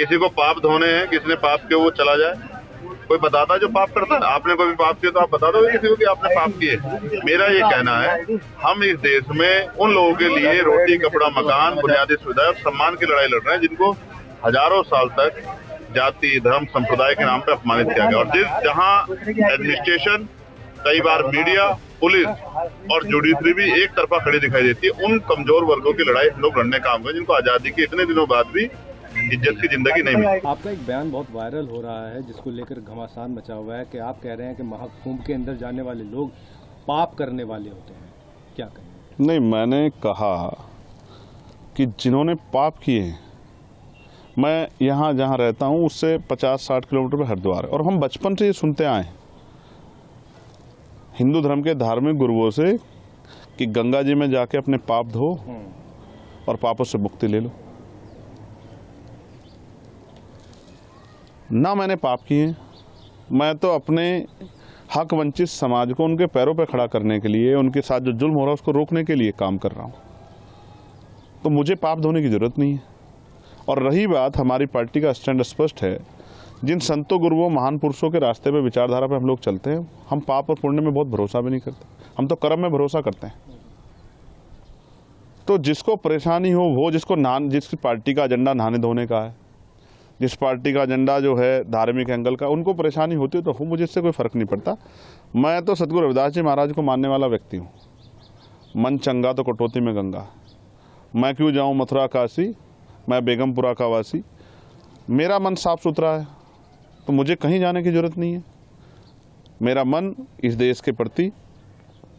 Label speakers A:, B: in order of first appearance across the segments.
A: किसी को पाप धोने हैं, किसी ने पाप किया वो चला जाए। कोई बताता है जो पाप करता है? आपने कोई पाप किया तो आप बता दो किसी को कि आपने पाप किए। मेरा ये कहना है, हम इस देश में उन लोगों के लिए रोटी, कपड़ा, मकान, बुनियादी सुविधा और सम्मान की लड़ाई लड़ रहे हैं जिनको हजारों साल तक जाति, धर्म, संप्रदाय के नाम पर अपमानित किया गया। और जहां एडमिनिस्ट्रेशन, कई बार मीडिया, पुलिस और जुडिशरी भी एक तरफा खड़ी दिखाई देती है, उन कमजोर वर्गों की लड़ाई हम लोग लड़ने का काम करें जिनको आजादी के इतने दिनों बाद भी इज्जत की जिंदगी नहीं मिली।
B: आपका एक बयान बहुत वायरल हो रहा है जिसको लेकर घमासान मचा हुआ है कि आप कह रहे हैं कि महाकुंभ के अंदर जाने वाले लोग पाप करने वाले होते हैं, क्या कहें?
C: नहीं, मैंने कहा कि जिन्होंने पाप किए हैं, मैं यहाँ जहाँ रहता हूँ उससे 50-60 किलोमीटर पर हरिद्वार है और हम बचपन से ये सुनते आए हिंदू धर्म के धार्मिक गुरुओं से कि गंगा जी में जाके अपने पाप धो और पापों से मुक्ति ले लो। ना मैंने पाप किए, मैं तो अपने हक वंचित समाज को उनके पैरों पर खड़ा करने के लिए, उनके साथ जो जुल्म हो रहा है उसको रोकने के लिए काम कर रहा हूँ। तो मुझे पाप धोने की जरूरत नहीं है। और रही बात, हमारी पार्टी का स्टैंड स्पष्ट है, जिन संतों, गुरुओं, महान पुरुषों के रास्ते पे, विचारधारा पे हम लोग चलते हैं। हम पाप और पुण्य में बहुत भरोसा भी नहीं करते, हम तो कर्म में भरोसा करते हैं। तो जिसको परेशानी हो वो, जिसकी पार्टी का एजेंडा नहाने धोने का है, जिस पार्टी का एजेंडा जो है धार्मिक एंगल का, उनको परेशानी होती है तो हो, मुझे इससे कोई फर्क नहीं पड़ता। मैं तो सतगुरु रविदास जी महाराज को मानने वाला व्यक्ति हूँ। मन चंगा तो कटौती में गंगा। मैं क्यों जाऊँ मथुरा काशी, मैं बेगमपुरा का वासी। मेरा मन साफ सुथरा है तो मुझे कहीं जाने की जरूरत नहीं है। मेरा मन इस देश के प्रति,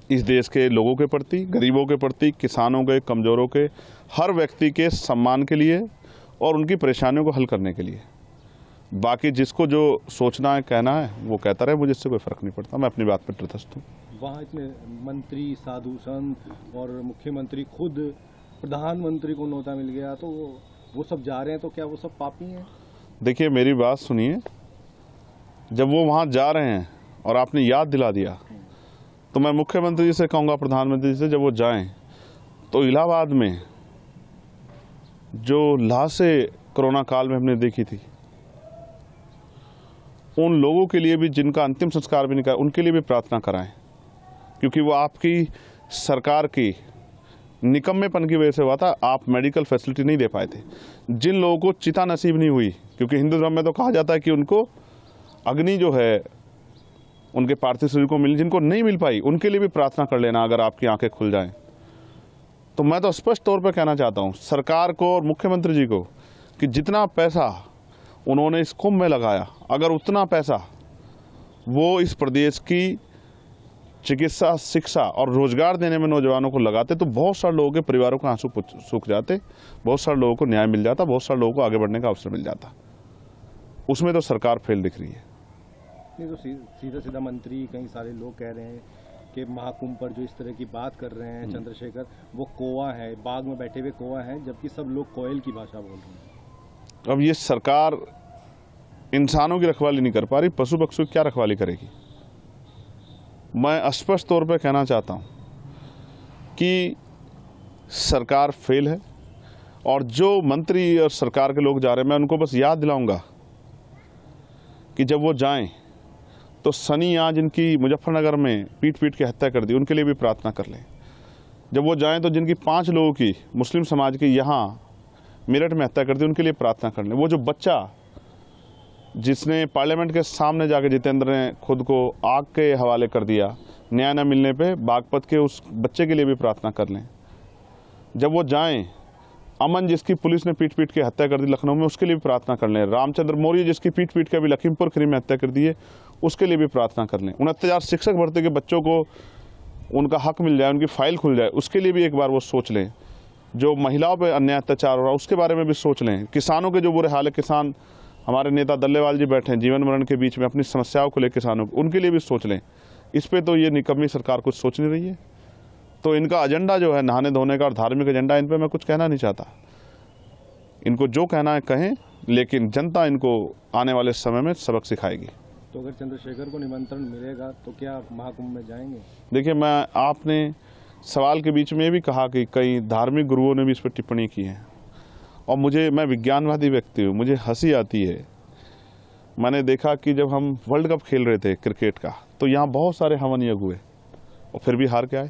C: इस देश के लोगों के प्रति, गरीबों के प्रति, किसानों के, कमजोरों के, हर व्यक्ति के सम्मान के लिए और उनकी परेशानियों को हल करने के लिए। बाकी जिसको जो सोचना है, कहना है, वो कहता रहे, मुझे इससे कोई फर्क नहीं पड़ता। मैं अपनी बात पर तटस्थ हूँ।
B: वहाँ इतने मंत्री, साधु संत और मुख्यमंत्री, खुद प्रधानमंत्री को न्योता मिल गया, तो वो सब जा रहे हैं, तो क्या वो सब पापी हैं? देखिए,
C: मेरी बात सुनिए। जब वो वहाँ जा रहे हैं और आपने याद दिला दिया, तो मैं मुख्यमंत्री जी से कहूँगा, प्रधानमंत्री जी से, जब वो जाएं तो इलाहाबाद में जो लाशें कोरोना काल में हमने देखी थी, उन लोगों के लिए भी, जिनका अंतिम संस्कार भी नहीं करा, उनके लिए भी प्रार्थना कराएं। क्योंकि वो आपकी सरकार की निकम्मेपन की वजह से हुआ था। आप मेडिकल फैसिलिटी नहीं दे पाए थे। जिन लोगों को चिता नसीब नहीं हुई, क्योंकि हिंदू धर्म में तो कहा जाता है कि उनको अग्नि जो है उनके पार्थिव शरीर को मिल, जिनको नहीं मिल पाई उनके लिए भी प्रार्थना कर लेना, अगर आपकी आंखें खुल जाएं। तो मैं तो स्पष्ट तौर पर कहना चाहता हूं सरकार को और मुख्यमंत्री जी को कि जितना पैसा उन्होंने इस कुंभ में लगाया, अगर उतना पैसा वो इस प्रदेश की चिकित्सा, शिक्षा और रोजगार देने में नौजवानों को लगाते, तो बहुत सारे लोगों के परिवारों के आंसू सूख जाते, बहुत सारे लोगों को न्याय मिल जाता, बहुत सारे लोगों को आगे बढ़ने का अवसर मिल जाता। उसमें तो सरकार फेल दिख रही है।
B: नहीं तो सीधा सीधा मंत्री, कई सारे लोग कह रहे हैं कि महाकुंभ पर जो इस तरह की बात कर रहे हैं चंद्रशेखर, वो कौवा है, बाग में बैठे हुए कौवा हैं, जबकि सब लोग कोयल की भाषा बोल रहे हैं।
C: अब ये सरकार इंसानों की रखवाली नहीं कर पा रही, पशु पक्षियों की क्या रखवाली करेगी? मैं स्पष्ट तौर पर कहना चाहता हूं कि सरकार फेल है, और जो मंत्री और सरकार के लोग जा रहे हैं, मैं उनको बस याद दिलाऊंगा कि जब वो जाएं तो सनी आज इनकी मुजफ्फरनगर में पीट के हत्या कर दी, उनके लिए भी प्रार्थना कर लें। जब वो जाएं तो जिनकी 5 लोगों की, मुस्लिम समाज की, यहाँ मेरठ में हत्या कर दी, उनके लिए प्रार्थना कर लें। वो जो बच्चा जिसने पार्लियामेंट के सामने जाके जितेंद्र ने खुद को आग के हवाले कर दिया न्याय न मिलने पे, बागपत के उस बच्चे के लिए भी प्रार्थना कर लें। जब वो जाएं, अमन जिसकी पुलिस ने पीट के हत्या कर दी लखनऊ में, उसके लिए भी प्रार्थना कर लें। रामचंद्र मौर्य जिसकी पीट के अभी लखीमपुर खीरी में हत्या कर दी है, उसके लिए भी प्रार्थना कर लें। 69 शिक्षक भर्ती के बच्चों को उनका हक मिल जाए, उनकी फाइल खुल जाए, उसके लिए भी एक बार वो सोच लें। जो महिलाओं पर अन्याय अत्याचार हो रहा है उसके बारे में भी सोच लें। किसानों के जो बुरे हाल है, किसान, हमारे नेता दल्लेवाल जी बैठे हैं जीवन मरण के बीच में, अपनी समस्याओं को लेकर किसानों को, उनके लिए भी सोच लें। इस पे तो ये निकम्मी सरकार कुछ सोच नहीं रही है। तो इनका एजेंडा जो है नहाने धोने का और धार्मिक एजेंडा, इन पे मैं कुछ कहना नहीं चाहता। इनको जो कहना है कहें, लेकिन जनता इनको आने वाले समय में सबक सिखाएगी।
B: तो अगर चंद्रशेखर को निमंत्रण मिलेगा तो क्या महाकुंभ में जाएंगे?
C: देखिए, मैं, आपने सवाल के बीच में ये भी कहा कि कई धार्मिक गुरुओं ने भी इस पर टिप्पणी की है, और मैं विज्ञानवादी व्यक्ति हूँ, मुझे हंसी आती है। मैंने देखा कि जब हम वर्ल्ड कप खेल रहे थे क्रिकेट का, तो यहाँ बहुत सारे हवन यज्ञ हुए और फिर भी हार के आए।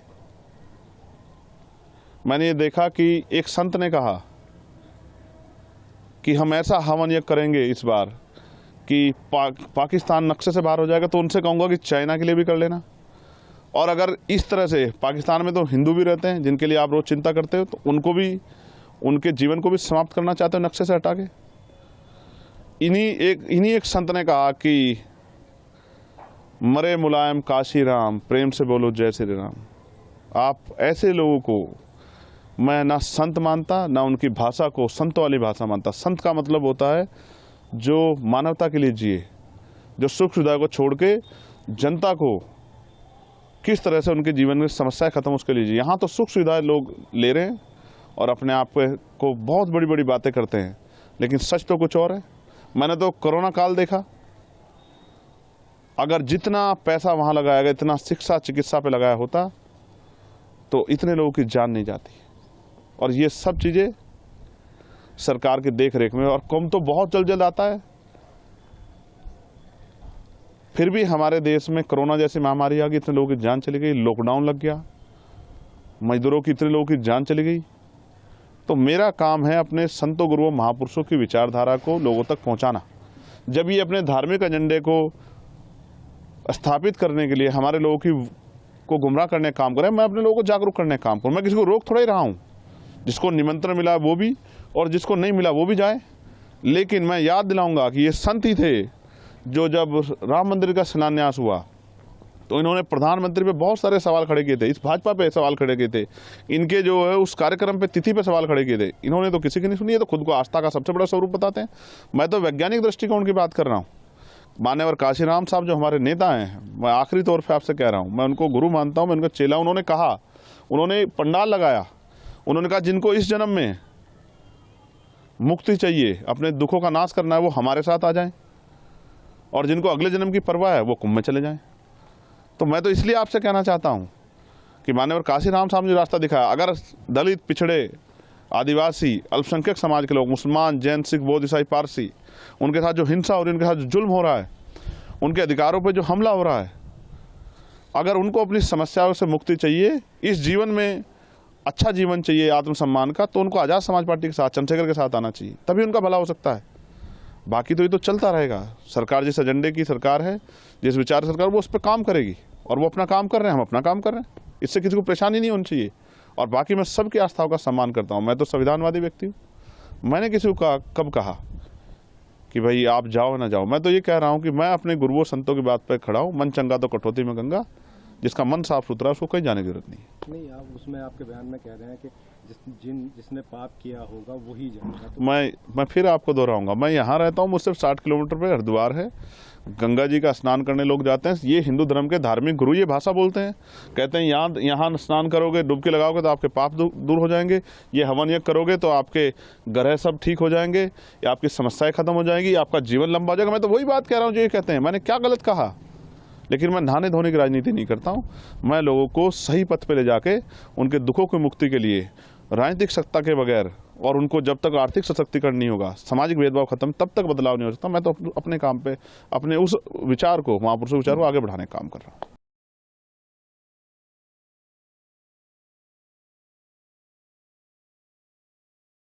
C: मैंने ये देखा कि एक संत ने कहा कि हम ऐसा हवन यज्ञ करेंगे इस बार कि पाकिस्तान नक्शे से बाहर हो जाएगा। तो उनसे कहूँगा कि चाइना के लिए भी कर लेना। और अगर इस तरह से पाकिस्तान में तो हिंदू भी रहते हैं जिनके लिए आप रोज़ चिंता करते हो, तो उनको भी, उनके जीवन को भी समाप्त करना चाहते हो नक्शे से हटा के। इन्हीं एक संत ने कहा कि मरे मुलायम काशी राम, प्रेम से बोलो जय श्री राम। आप ऐसे लोगों को मैं ना संत मानता, ना उनकी भाषा को संत वाली भाषा मानता। संत का मतलब होता है जो मानवता के लिए जिए, जो सुख सुविधा को छोड़ के जनता को किस तरह से उनके जीवन में समस्याएं खत्म उसके लिए जिए। यहाँ तो सुख सुविधाएं लोग ले रहे हैं और अपने आप को बहुत बड़ी बड़ी बातें करते हैं, लेकिन सच तो कुछ और है। मैंने तो कोरोना काल देखा, अगर जितना पैसा वहाँ लगाया गया, इतना शिक्षा चिकित्सा पे लगाया होता, तो इतने लोगों की जान नहीं जाती। और ये सब चीज़ें सरकार की देख रेख में, और कम तो बहुत जल्द जल्द आता है। फिर भी हमारे देश में कोरोना जैसी महामारी आ गई, इतने लोगों की जान चली गई, लॉकडाउन लग गया, मजदूरों की, इतने लोगों की जान चली गई। तो मेरा काम है अपने संतों गुरुओं महापुरुषों की विचारधारा को लोगों तक पहुंचाना। जब ये अपने धार्मिक एजेंडे को स्थापित करने के लिए हमारे लोगों को गुमराह करने का काम करें, मैं अपने लोगों को जागरूक करने का काम करूँ। मैं किसी को रोक थोड़ा ही रहा हूँ, जिसको निमंत्रण मिला वो भी और जिसको नहीं मिला वो भी जाए। लेकिन मैं याद दिलाऊंगा कि ये संत ही थे जो जब राम मंदिर का शिलान्यास हुआ तो इन्होंने प्रधानमंत्री पे बहुत सारे सवाल खड़े किए थे, इस भाजपा पे सवाल खड़े किए थे, इनके जो है उस कार्यक्रम पे तिथि पे सवाल खड़े किए थे। इन्होंने तो किसी की नहीं सुनी है, तो खुद को आस्था का सबसे बड़ा स्वरूप बताते हैं। मैं तो वैज्ञानिक दृष्टिकोण की बात कर रहा हूँ। मान्यवर काशीराम साहब जो हमारे नेता हैं, मैं आखिरी तौर पर आपसे कह रहा हूँ, मैं उनको गुरु मानता हूँ, मैं उनका चेला। उन्होंने कहा, उन्होंने पंडाल लगाया, उन्होंने कहा जिनको इस जन्म में मुक्ति चाहिए, अपने दुखों का नाश करना है, वो हमारे साथ आ जाएं, और जिनको अगले जन्म की परवाह है वो कुंभ में चले जाएं। तो मैं तो इसलिए आपसे कहना चाहता हूं कि मान्यवर काशीराम साहब ने जो रास्ता दिखाया, अगर दलित, पिछड़े, आदिवासी, अल्पसंख्यक समाज के लोग, मुसलमान, जैन, सिख, बौद्ध, ईसाई, पारसी, उनके साथ जो हिंसा हो रही है, उनके साथ जो जुल्म हो रहा है, उनके अधिकारों पर जो हमला हो रहा है, अगर उनको अपनी समस्याओं से मुक्ति चाहिए, इस जीवन में अच्छा जीवन चाहिए आत्मसम्मान का, तो उनको आज़ाद समाज पार्टी के साथ, चंद्रशेखर के साथ आना चाहिए, तभी उनका भला हो सकता है। बाकी तो ये तो चलता रहेगा। सरकार जिस एजेंडे की सरकार है, जिस विचार सरकार, वो उस पर काम करेगी, और वो अपना काम कर रहे हैं, हम अपना काम कर रहे हैं। इससे किसी को परेशानी नहीं होनी चाहिए। और बाकी मैं सबकी आस्थाओं का सम्मान करता हूँ। मैं तो संविधानवादी व्यक्ति हूँ। मैंने किसी को कब कहा कि भाई आप जाओ ना जाओ। मैं तो ये कह रहा हूँ कि मैं अपने गुरुओं संतों की बात पर खड़ा हूँ। मन चंगा तो कटौती में गंगा, जिसका मन साफ सुथरा है उसको कहीं जाने की जरूरत नहीं।
B: आप उसमें आपके बयान में कह रहे हैं कि जिसने पाप किया होगा वही जाएगा। तो
C: मैं फिर आपको दोहराऊंगा, मैं यहाँ रहता हूँ, मुझसे 60 किलोमीटर पे हरिद्वार है, गंगा जी का स्नान करने लोग जाते हैं। ये हिंदू धर्म के धार्मिक गुरु ये भाषा बोलते हैं, कहते हैं यहाँ स्नान करोगे, डुबकी लगाओगे तो आपके पाप दूर हो जाएंगे, ये हवन यज्ञ करोगे तो आपके ग्रह सब ठीक हो जाएंगे, या आपकी समस्याएं खत्म हो जाएंगी, आपका जीवन लंबा हो जाएगा। मैं तो वही बात कह रहा हूँ जो ये कहते हैं। मैंने क्या गलत कहा? लेकिन मैं नहाने धोने की राजनीति नहीं करता हूँ। मैं लोगों को सही पथ पे ले जाके उनके दुखों की मुक्ति के लिए राजनीतिक सत्ता के बगैर, और उनको जब तक आर्थिक सशक्तिकरण नहीं होगा, सामाजिक भेदभाव खत्म, तब तक बदलाव नहीं हो सकता। मैं तो अपने काम पे, अपने उस विचार को, महापुरुषों विचार को आगे बढ़ाने का काम कर रहा हूँ।